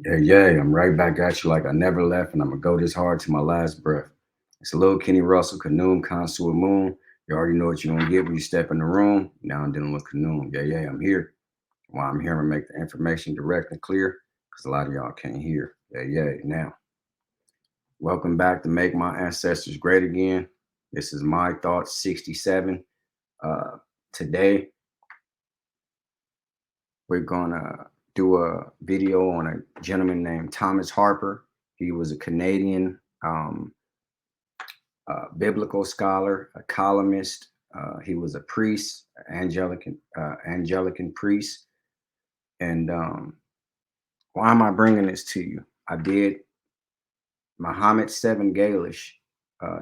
Yeah, I'm right back at you like I never left, and I'm gonna go this hard to my last breath. It's a little Kenny Russell, Canoom, Consul Moon. You already know what you're gonna get when you step in the room. Now I'm dealing with Canoom. I'm here. While I'm here, I'm gonna make the information direct and clear, because a lot of y'all can't hear. Now, welcome back to Make My Ancestors Great Again. This is My Thoughts 67. Uh, Today, we're gonna do a video on a gentleman named Thomas Harpur. He was a Canadian biblical scholar, a columnist. He was a priest, Anglican priest. And why am I bringing this to you? I did Muhammad 7 Gaelish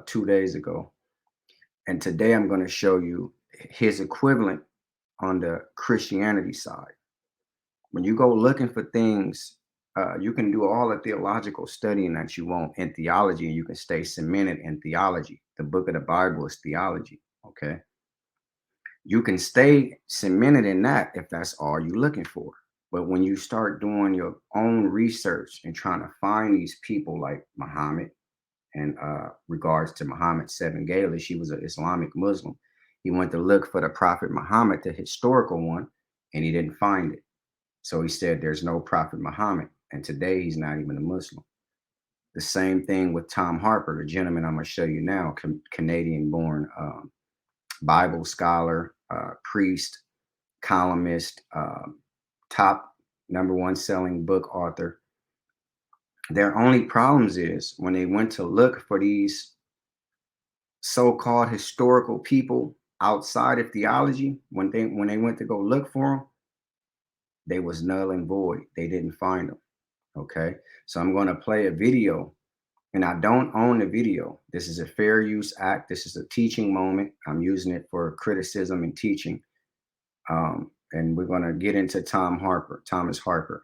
2 days ago. And today I'm going to show you his equivalent on the Christianity side. When you go looking for things, you can do all the theological studying that you want in theology, and you can stay cemented in theology. The book of the Bible is theology, okay? You can stay cemented in that if that's all you're looking for. But when you start doing your own research and trying to find these people like Muhammad, and regards to Muhammad 7 Gaelish, he was an Islamic Muslim. He went to look for the Prophet Muhammad, the historical one, and he didn't find it. So he said there's no Prophet Muhammad. And today he's not even a Muslim. The same thing with Tom Harpur, the gentleman I'm going to show you now, Canadian born Bible scholar, priest, columnist, top #1 selling book author. Their only problems is when they went to look for these so-called historical people outside of theology, when they went to go look for them, they was null and void. They didn't find them. Okay, so I'm going to play a video, and I don't own the video. This is a fair use act. This is a teaching moment. I'm using it for criticism and teaching. And we're going to get into Thomas Harpur.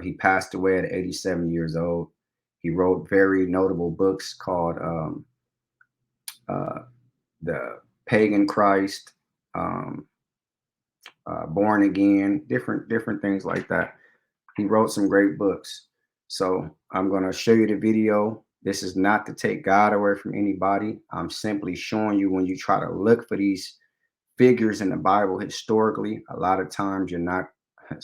He passed away at 87 years old. He wrote very notable books called The Pagan Christ, Born Again, different things like that. He wrote some great books. So I'm going to show you the video. This is not to take God away from anybody. I'm simply showing you when you try to look for these figures in the Bible historically, a lot of times you're not going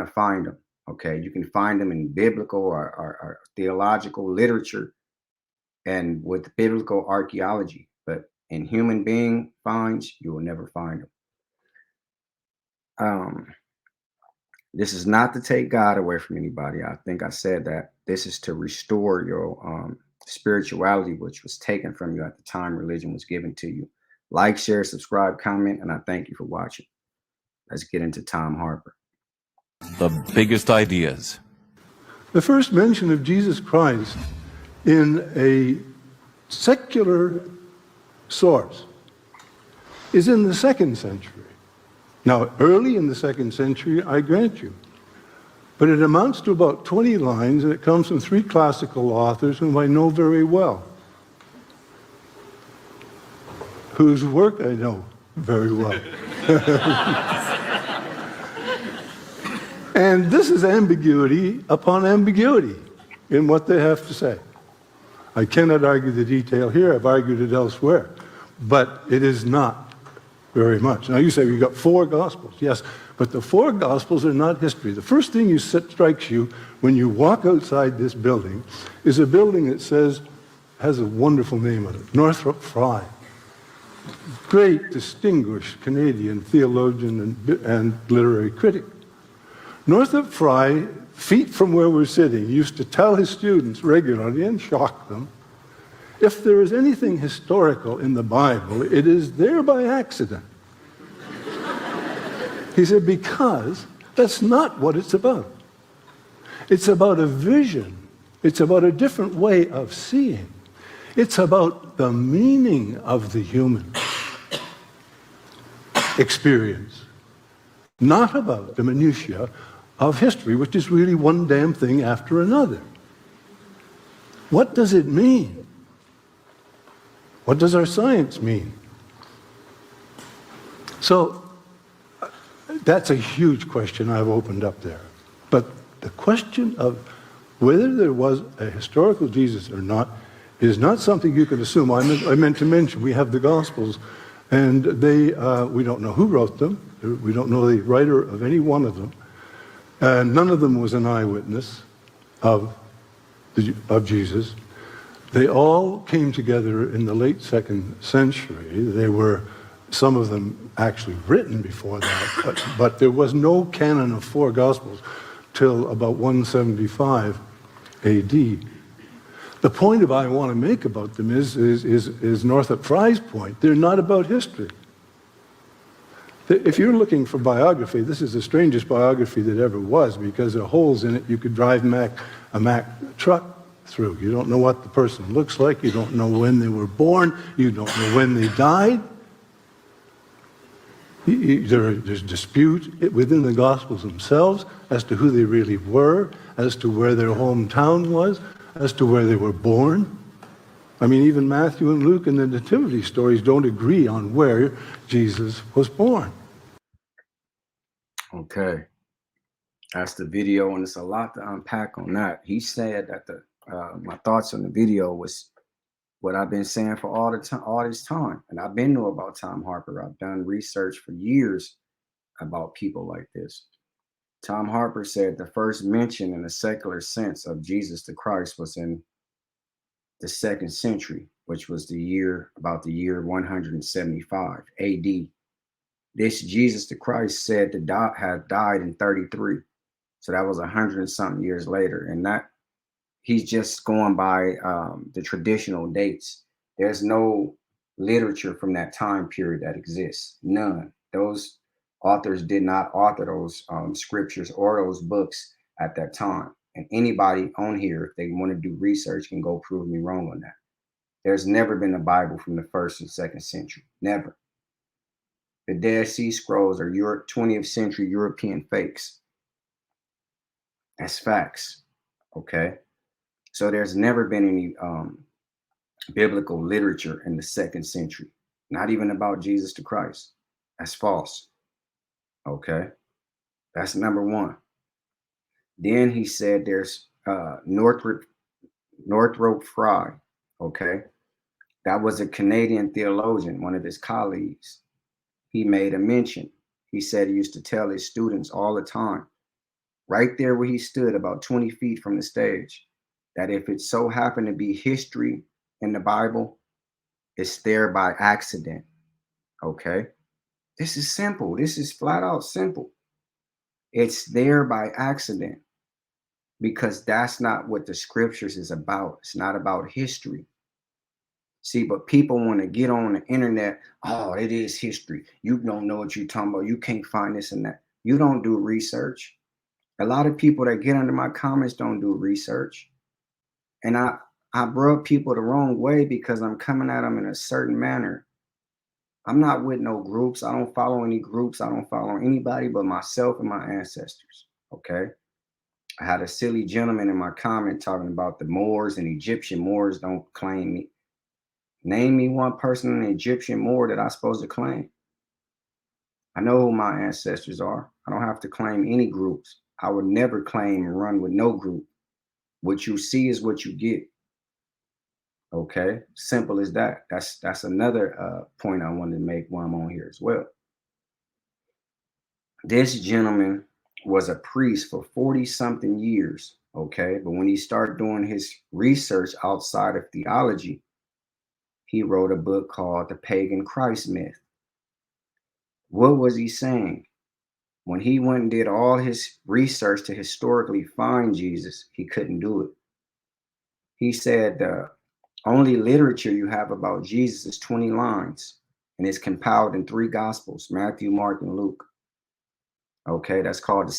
to find them. Okay, you can find them in biblical or theological literature and with biblical archaeology, but in human being finds, you will never find them. This is not to take God away from anybody. I think I said that. This is to restore your spirituality, which was taken from you at the time religion was given to you. Like, share, subscribe, comment, and I thank you for watching. Let's get into Tom Harpur. The biggest ideas. The first mention of Jesus Christ in a secular source is in the 2nd century. Now, early in the 2nd century, I grant you. But it amounts to about 20 lines, and it comes from 3 classical authors whom I know very well, whose work I know very well. And this is ambiguity upon ambiguity in what they have to say. I cannot argue the detail here. I've argued it elsewhere. But it is not very much. Now you say we've got 4 Gospels. Yes, but the 4 Gospels are not history. The first thing strikes you when you walk outside this building is a building that has a wonderful name on it, Northrop Frye. Great, distinguished Canadian theologian and literary critic. Northrop Frye, feet from where we're sitting, used to tell his students regularly and shock them, if there is anything historical in the Bible, it is there by accident. He said, because that's not what it's about. It's about a vision. It's about a different way of seeing. It's about the meaning of the human experience, not about the minutiae of history, which is really one damn thing after another. What does it mean? What does our science mean? So that's a huge question I've opened up there. But The question of whether there was a historical Jesus or not is not something you can assume. I meant to mention, we have the Gospels, and we don't know who wrote them. We don't know the writer of any one of them. None of them was an eyewitness of Jesus. They all came together in the late 2nd century. They were, some of them actually written before that, but there was no canon of 4 Gospels till about 175 AD. The point I want to make about them is Northrop Frye's point. They're not about history. If you're looking for biography, this is the strangest biography that ever was, because there are holes in it you could drive a Mack truck through. You don't know what the person looks like. You don't know when they were born. You don't know when they died. There's dispute within the Gospels themselves as to who they really were, as to where their hometown was, as to where they were born. I mean, even Matthew and Luke and the nativity stories don't agree on where Jesus was born. Okay. That's the video, and it's a lot to unpack on that. He said that my thoughts on the video was what I've been saying for all this time. And I've been know about Tom Harpur. I've done research for years about people like this. Tom Harpur said the first mention in a secular sense of Jesus the Christ was in the 2nd century, which was about the year 175 AD. This Jesus the Christ said to had died in 33. So that was 100 and something years later. And that he's just going by the traditional dates. There's no literature from that time period that exists. None. Those authors did not author those scriptures or those books at that time. And anybody on here, if they want to do research, can go prove me wrong on that. There's never been a Bible from the 1st and 2nd century. Never. The Dead Sea Scrolls are 20th century European fakes. That's facts. Okay. So there's never been any biblical literature in the 2nd century, not even about Jesus the Christ. That's false. Okay. That's number one. Then he said there's Northrop Frye. Okay. That was a Canadian theologian, one of his colleagues. He made a mention. He said he used to tell his students all the time, right there where he stood about 20 feet from the stage, that if it so happened to be history in the Bible, it's there by accident. Okay. This is simple. This is flat out simple. It's there by accident because that's not what the scriptures is about. It's not about history. See, but people want to get on the internet. Oh, it is history. You don't know what you're talking about. You can't find this and that. You don't do research. A lot of people that get under my comments don't do research. And I rub people the wrong way because I'm coming at them in a certain manner. I'm not with no groups. I don't follow any groups. I don't follow anybody but myself and my ancestors. Okay. I had a silly gentleman in my comment talking about the Moors and Egyptian Moors don't claim me. Name me one person in the Egyptian Moor that I'm supposed to claim. I know who my ancestors are. I don't have to claim any groups. I would never claim and run with no group. What you see is what you get. Okay, simple as that. That's another point I wanted to make while I'm on here as well. This gentleman was a priest for 40 something years. Okay, but when he started doing his research outside of theology, he wrote a book called The Pagan Christ Myth. What was he saying? When he went and did all his research to historically find Jesus, he couldn't do it. He said the only literature you have about Jesus is 20 lines, and it's compiled in 3 Gospels, Matthew, Mark, and Luke. Okay, that's called the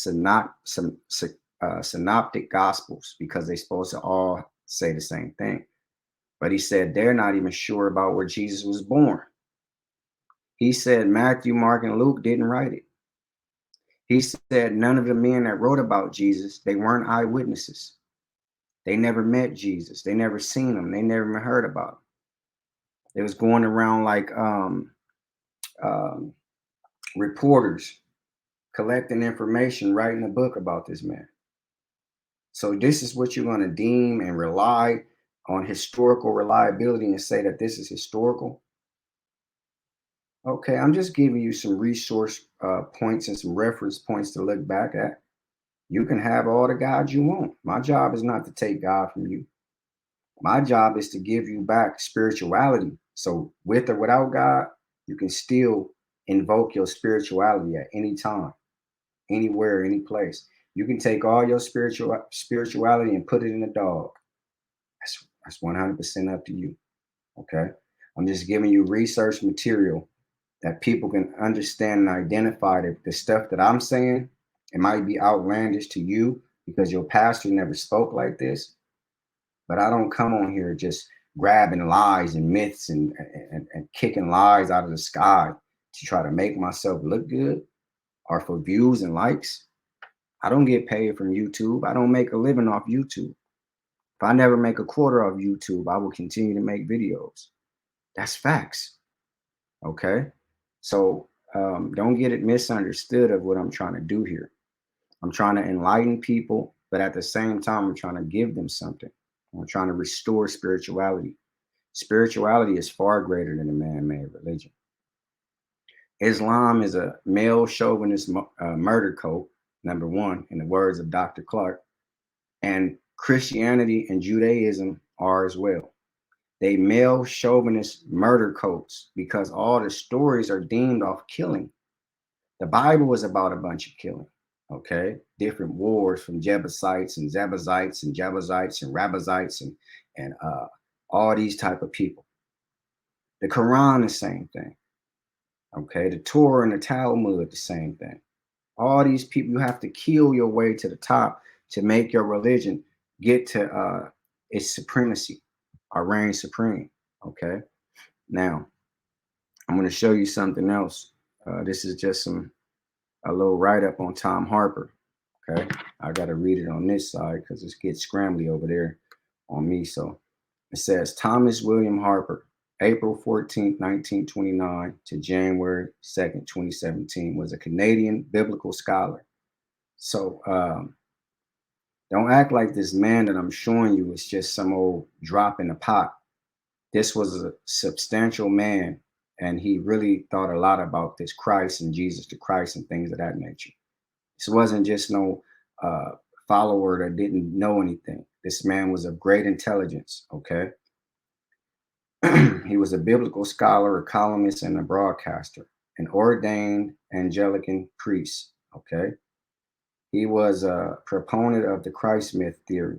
Synoptic Gospels because they're supposed to all say the same thing. But he said they're not even sure about where Jesus was born. He said Matthew, Mark, and Luke didn't write it. He said none of the men that wrote about Jesus, they weren't eyewitnesses. They never met Jesus. They never seen him. They never even heard about him. They was going around like reporters collecting information, writing a book about this man. So this is what you're going to deem and rely on historical reliability and say that this is historical. Okay, I'm just giving you some resource points and some reference points to look back at. You can have all the God you want. My job is not to take God from you. My job is to give you back spirituality. So with or without God, you can still invoke your spirituality at any time, anywhere, any place. You can take all your spirituality and put it in a dog. That's 100% up to you. Okay. I'm just giving you research material that people can understand and identify that the stuff that I'm saying, it might be outlandish to you because your pastor never spoke like this. But I don't come on here just grabbing lies and myths and kicking lies out of the sky to try to make myself look good or for views and likes. I don't get paid from YouTube. I don't make a living off YouTube. If I never make a quarter off YouTube, I will continue to make videos. That's facts. Okay. So don't get it misunderstood of what I'm trying to do here. I'm trying to enlighten people, but at the same time, I'm trying to give them something. I'm trying to restore spirituality. Spirituality is far greater than a man-made religion. Islam is a male chauvinist murder cult, number one, in the words of Dr. Clark, and Christianity and Judaism are as well. They male chauvinist murder cults because all the stories are deemed off killing. The Bible is about a bunch of killing, okay? Different wars from Jebusites and Jebusites and Jebusites and Rabbizites and all these type of people. The Quran, the same thing, okay? The Torah and the Talmud, the same thing. All these people, you have to kill your way to the top to make your religion get to its supremacy or reign supreme, okay? Now, I'm going to show you something else. This is just a little write-up on Tom Harpur, okay? I got to read it on this side because it gets scrambly over there on me. So it says, Thomas William Harpur, April 14th, 1929 to January 2nd, 2017, was a Canadian biblical scholar. So don't act like this man that I'm showing you is just some old drop in the pot. This was a substantial man, and he really thought a lot about this Christ and Jesus the Christ and things of that nature. This wasn't just no follower that didn't know anything. This man was of great intelligence, okay? He was a biblical scholar, a columnist, and a broadcaster, an ordained Anglican priest, okay? He was a proponent of the Christ myth theory,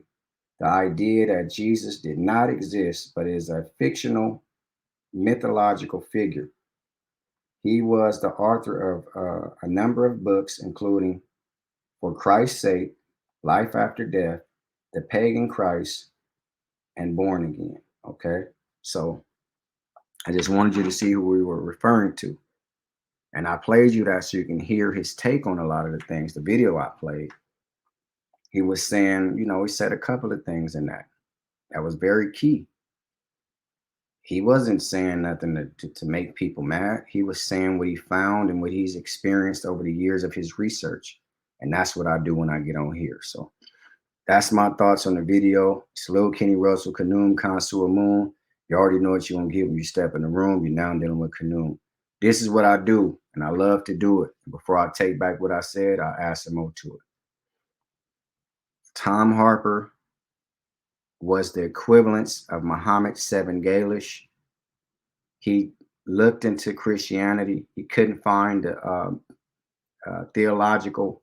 the idea that Jesus did not exist, but is a fictional mythological figure. He was the author of a number of books, including For Christ's Sake, Life After Death, The Pagan Christ, and Born Again, okay? So I just wanted you to see who we were referring to. And I played you that so you can hear his take on a lot of the things. The video I played, he was saying, he said a couple of things in that was very key. He wasn't saying nothing to make people mad. He was saying what he found and what he's experienced over the years of his research. And that's what I do when I get on here. So that's my thoughts on the video. It's Lil Kenny Russell, Kanoom, Connoisseur Moon. You already know what you're going to get when you step in the room. You're now dealing with Kanoom. This is what I do, and I love to do it. Before I take back what I said, I'll add some more to it. Tom Harpur was the equivalence of Muhammad Seven Galish. He looked into Christianity. He couldn't find theological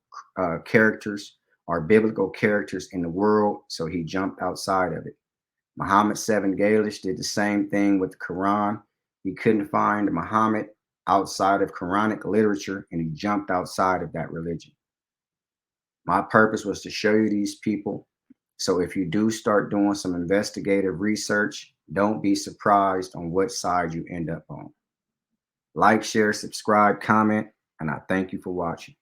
characters or biblical characters in the world, so he jumped outside of it. Muhammad Seven Galish did the same thing with the Quran. He couldn't find Muhammad outside of Quranic literature, and he jumped outside of that religion. My purpose was to show you these people. So if you do start doing some investigative research, don't be surprised on what side you end up on. Like, share, subscribe, comment, and I thank you for watching.